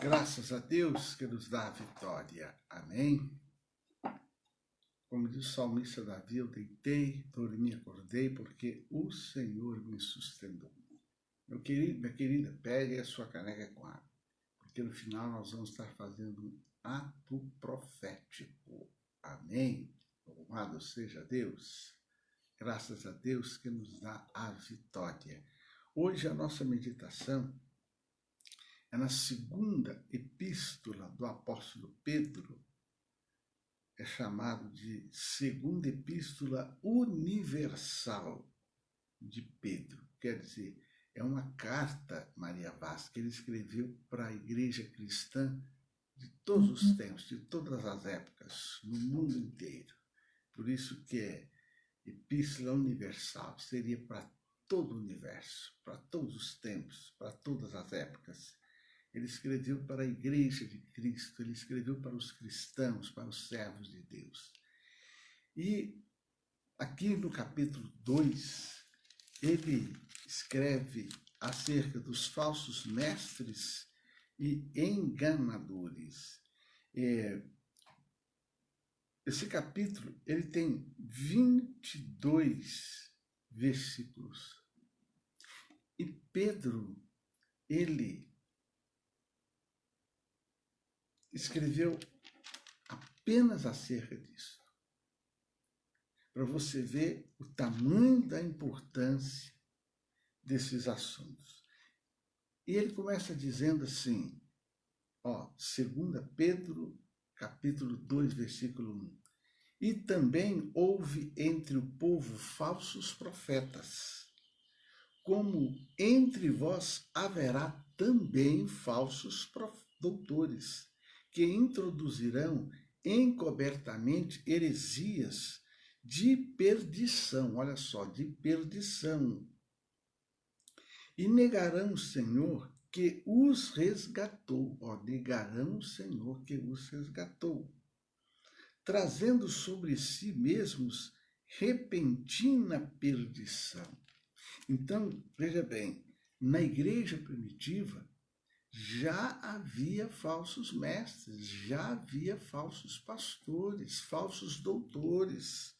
Graças a Deus que nos dá a vitória. Amém? Como diz o salmista Davi, eu deitei, dormi, acordei, porque o Senhor me sustentou. Meu querido, minha querida, pegue a sua caneca com água, porque no final nós vamos estar fazendo um ato profético. Amém? Louvado seja Deus. Graças a Deus que nos dá a vitória. Hoje a nossa meditação é na segunda epístola do apóstolo Pedro. É chamado de segunda epístola universal de Pedro. Quer dizer, é uma carta, Maria Vaz, que ele escreveu para a igreja cristã de todos os tempos, de todas as épocas, no mundo inteiro. Por isso que é epístola universal, seria para todo o universo, para todos os tempos, para todas as épocas. Ele escreveu para a igreja de Cristo, ele escreveu para os cristãos, para os servos de Deus. E aqui no capítulo 2, ele escreve acerca dos falsos mestres e enganadores. Esse capítulo ele tem 22 versículos. E Pedro, ele escreveu apenas acerca disso, para você ver o tamanho da importância desses assuntos. E ele começa dizendo assim, 2 Pedro, capítulo 2, versículo 1. E também houve entre o povo falsos profetas, como entre vós haverá também falsos doutores, que introduzirão encobertamente heresias de perdição, olha só, de perdição, e negarão o Senhor que os resgatou, negarão o Senhor que os resgatou, trazendo sobre si mesmos repentina perdição. Então, veja bem, na igreja primitiva, já havia falsos mestres, já havia falsos pastores, falsos doutores.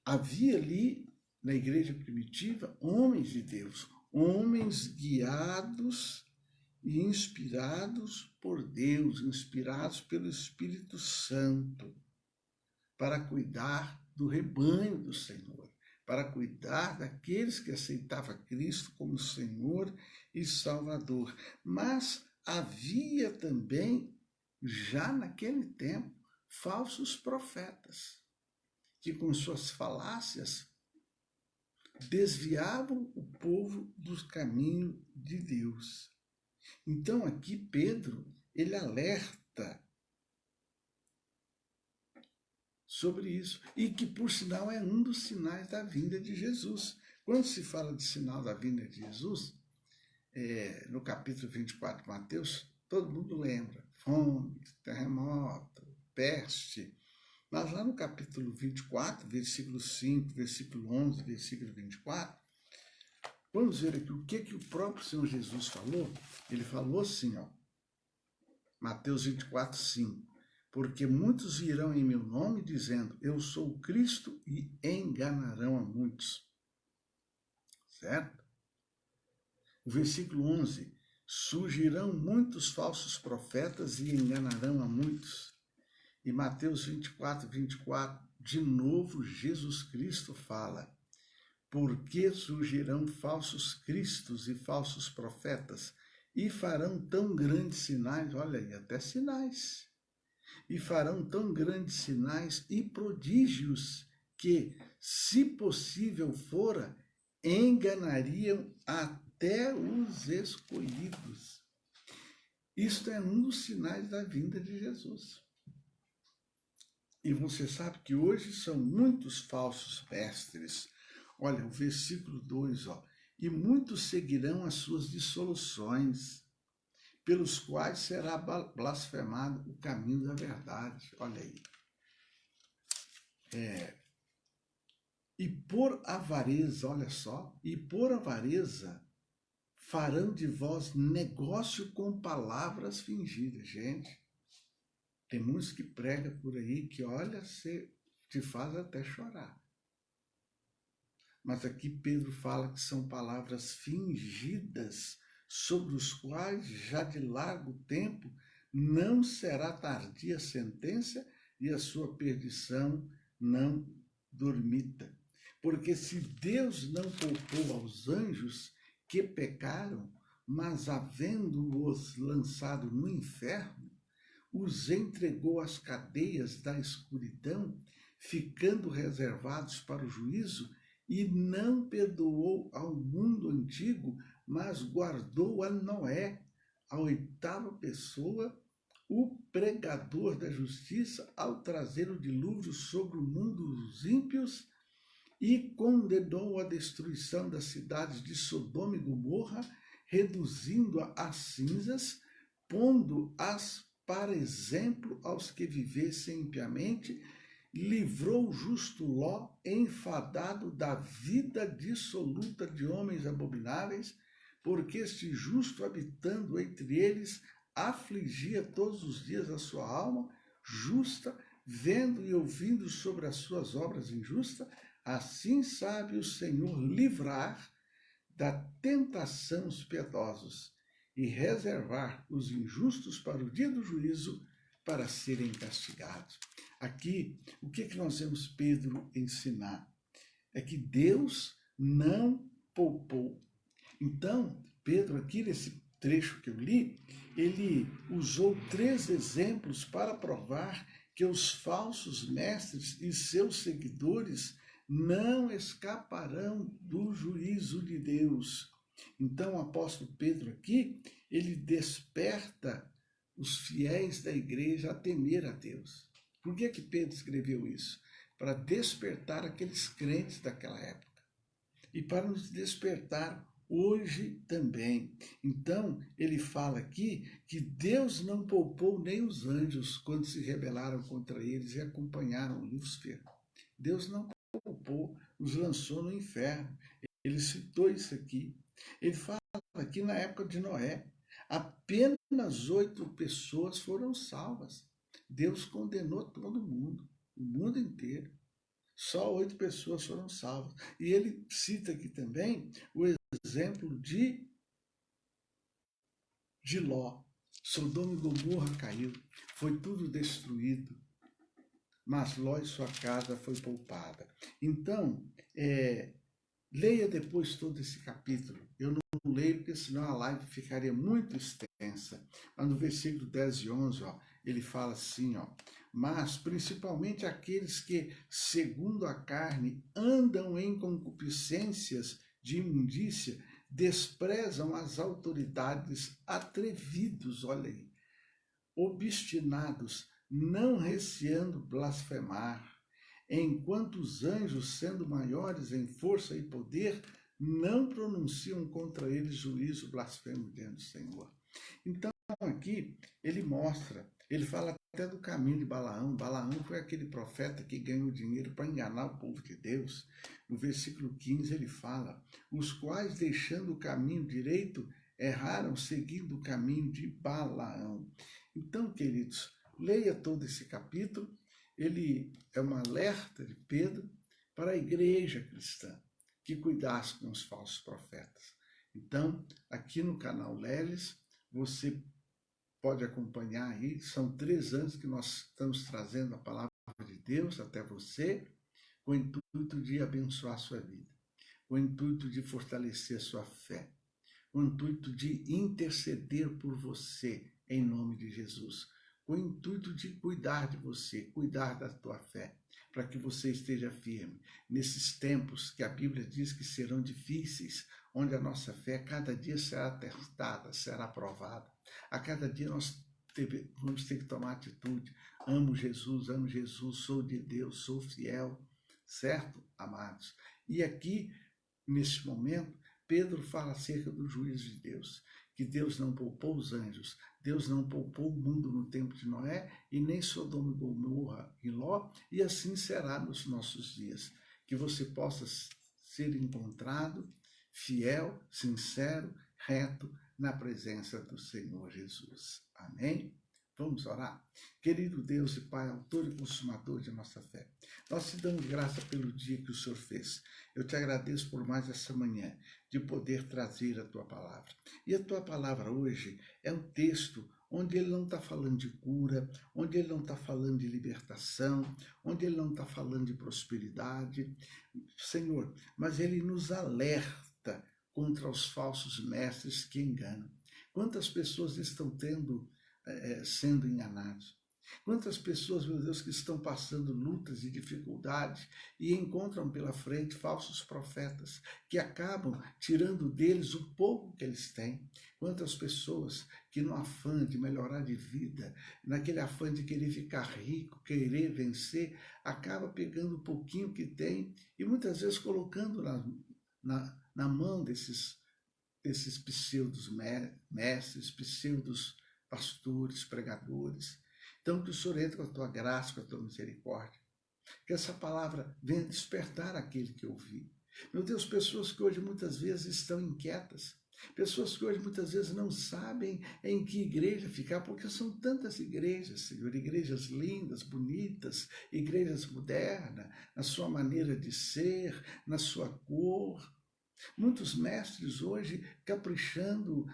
Havia ali, na igreja primitiva, homens de Deus, homens guiados e inspirados por Deus, inspirados pelo Espírito Santo, para cuidar do rebanho do Senhor, para cuidar daqueles que aceitavam Cristo como Senhor e Salvador. Mas havia também, já naquele tempo, falsos profetas, que com suas falácias desviavam o povo do caminho de Deus. Então aqui Pedro, ele alerta sobre isso, e que por sinal é um dos sinais da vinda de Jesus. Quando se fala de sinal da vinda de Jesus, no capítulo 24 de Mateus, todo mundo lembra, fome, terremoto, peste. Mas lá no capítulo 24, versículo 5, versículo 11, versículo 24, vamos ver aqui o que o próprio Senhor Jesus falou. Ele falou assim, Mateus 24, 5. Porque muitos virão em meu nome dizendo, eu sou o Cristo, e enganarão a muitos. Certo? O versículo 11. Surgirão muitos falsos profetas e enganarão a muitos. E Mateus 24, 24, de novo Jesus Cristo fala, porque surgirão falsos cristos e falsos profetas, e farão tão grandes sinais, olha aí, até sinais, e farão tão grandes sinais e prodígios que, se possível fora, enganariam até os escolhidos. Isto é um dos sinais da vinda de Jesus. E você sabe que hoje são muitos falsos mestres. Olha, o versículo 2, e muitos seguirão as suas dissoluções, pelos quais será blasfemado o caminho da verdade. Olha aí. E por avareza, olha só, e por avareza farão de vós negócio com palavras fingidas. Gente, tem muitos que pregam por aí que, olha, você te faz até chorar. Mas aqui Pedro fala que são palavras fingidas, sobre os quais já de largo tempo não será tardia a sentença e a sua perdição não dormita. Porque se Deus não poupou aos anjos que pecaram, mas havendo-os lançado no inferno, os entregou às cadeias da escuridão, ficando reservados para o juízo, e não perdoou ao mundo antigo, mas guardou a Noé, a oitava pessoa, o pregador da justiça, ao trazer o dilúvio sobre o mundo dos ímpios, e condenou a destruição das cidades de Sodoma e Gomorra, reduzindo-a a cinzas, pondo-as para exemplo aos que vivessem impiamente, livrou o justo Ló, enfadado da vida dissoluta de homens abomináveis, porque este justo, habitando entre eles, afligia todos os dias a sua alma justa, vendo e ouvindo sobre as suas obras injustas. Assim sabe o Senhor livrar da tentação os piedosos e reservar os injustos para o dia do juízo, para serem castigados. Aqui, o que nós vemos Pedro ensinar? É que Deus não poupou. Então, Pedro, aqui nesse trecho que eu li, ele usou 3 exemplos para provar que os falsos mestres e seus seguidores não escaparão do juízo de Deus. Então, o apóstolo Pedro aqui, ele desperta os fiéis da igreja a temer a Deus. Por que Pedro escreveu isso? Para despertar aqueles crentes daquela época e para nos despertar hoje também. Então, ele fala aqui que Deus não poupou nem os anjos quando se rebelaram contra eles e acompanharam Lúcifer. Deus não poupou, os lançou no inferno. Ele citou isso aqui. Ele fala aqui na época de Noé, apenas 8 pessoas foram salvas. Deus condenou todo mundo, o mundo inteiro. Só 8 pessoas foram salvas. E ele cita aqui também o exemplo de Ló. Sodoma e Gomorra caiu, foi tudo destruído, mas Ló e sua casa foi poupada. Então, leia depois todo esse capítulo. Eu não leio porque senão a live ficaria muito extensa. Mas no versículo 10 e 11, ele fala assim, mas principalmente aqueles que, segundo a carne, andam em concupiscências de imundícia, desprezam as autoridades, atrevidos, olha aí, obstinados, não receando blasfemar, enquanto os anjos, sendo maiores em força e poder, não pronunciam contra eles juízo blasfemo diante do Senhor. Então, aqui, ele mostra, ele fala até do caminho de Balaão. Balaão foi aquele profeta que ganhou dinheiro para enganar o povo de Deus. No versículo 15, ele fala, os quais, deixando o caminho direito, erraram seguindo o caminho de Balaão. Então, queridos, leia todo esse capítulo. Ele é um alerta de Pedro para a igreja cristã, que cuidasse com os falsos profetas. Então, aqui no canal Leles, você pode acompanhar aí, são 3 anos que nós estamos trazendo a palavra de Deus até você, com o intuito de abençoar a sua vida, com o intuito de fortalecer a sua fé, com o intuito de interceder por você, em nome de Jesus, com o intuito de cuidar de você, cuidar da tua fé, para que você esteja firme nesses tempos que a Bíblia diz que serão difíceis, onde a nossa fé cada dia será testada, será provada. A cada dia nós vamos ter que tomar atitude. Amo Jesus, sou de Deus, sou fiel, certo, amados? E aqui, nesse momento, Pedro fala acerca do juízo de Deus, que Deus não poupou os anjos, Deus não poupou o mundo no tempo de Noé, e nem Sodoma e Gomorra e Ló, e assim será nos nossos dias. Que você possa ser encontrado fiel, sincero, reto na presença do Senhor Jesus. Amém? Vamos orar? Querido Deus e Pai, autor e consumador de nossa fé, nós te damos graça pelo dia que o Senhor fez. Eu te agradeço por mais essa manhã de poder trazer a tua palavra. E a tua palavra hoje é um texto onde ele não está falando de cura, onde ele não está falando de libertação, onde ele não está falando de prosperidade, Senhor, mas ele nos alerta contra os falsos mestres que enganam. Quantas pessoas estão sendo enganados? Quantas pessoas, meu Deus, que estão passando lutas e dificuldades e encontram pela frente falsos profetas que acabam tirando deles o pouco que eles têm. Quantas pessoas que no afã de melhorar de vida, naquele afã de querer ficar rico, querer vencer, acaba pegando o pouquinho que tem e muitas vezes colocando na mão desses pseudos mestres, pseudos pastores, pregadores. Então, que o Senhor entre com a tua graça, com a tua misericórdia. Que essa palavra venha despertar aquele que ouvi. Meu Deus, pessoas que hoje muitas vezes estão inquietas. Pessoas que hoje muitas vezes não sabem em que igreja ficar, porque são tantas igrejas, Senhor, igrejas lindas, bonitas, igrejas modernas, na sua maneira de ser, na sua cor. Muitos mestres hoje caprichando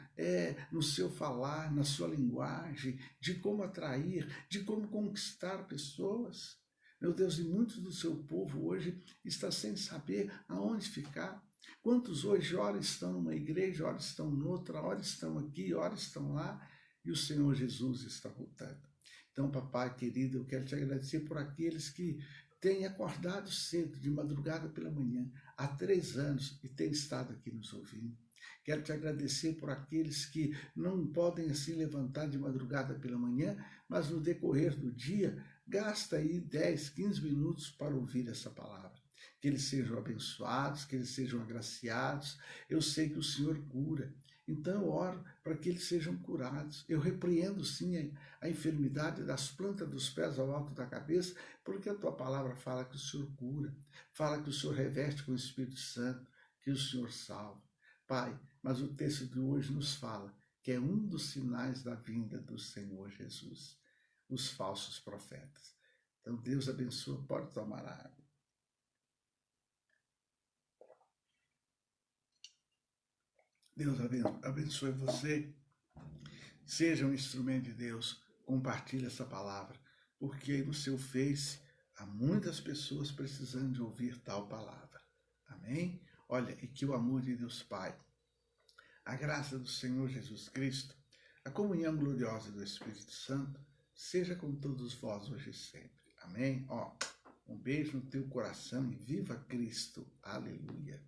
no seu falar, na sua linguagem, de como atrair, de como conquistar pessoas. Meu Deus, e muitos do seu povo hoje está sem saber aonde ficar. Quantos hoje, ora estão numa igreja, ora estão noutra, ora estão aqui, ora estão lá, e o Senhor Jesus está voltando. Então, papai querido, eu quero te agradecer por aqueles que têm acordado cedo, de madrugada pela manhã, há 3 anos e têm estado aqui nos ouvindo. Quero te agradecer por aqueles que não podem assim levantar de madrugada pela manhã, mas no decorrer do dia, gasta aí 10, 15 minutos para ouvir essa palavra. Que eles sejam abençoados, que eles sejam agraciados. Eu sei que o Senhor cura. Então eu oro para que eles sejam curados. Eu repreendo sim a enfermidade das plantas dos pés ao alto da cabeça, porque a tua palavra fala que o Senhor cura, fala que o Senhor reveste com o Espírito Santo, que o Senhor salva. Pai, mas o texto de hoje nos fala que é um dos sinais da vinda do Senhor Jesus, os falsos profetas. Então Deus abençoe, pode tomar a água. Deus abençoe você, seja um instrumento de Deus, compartilhe essa palavra, porque aí no seu Face há muitas pessoas precisando de ouvir tal palavra. Amém? Olha, e que o amor de Deus Pai, a graça do Senhor Jesus Cristo, a comunhão gloriosa do Espírito Santo, seja com todos vós hoje e sempre. Amém? Um beijo no teu coração e viva Cristo. Aleluia.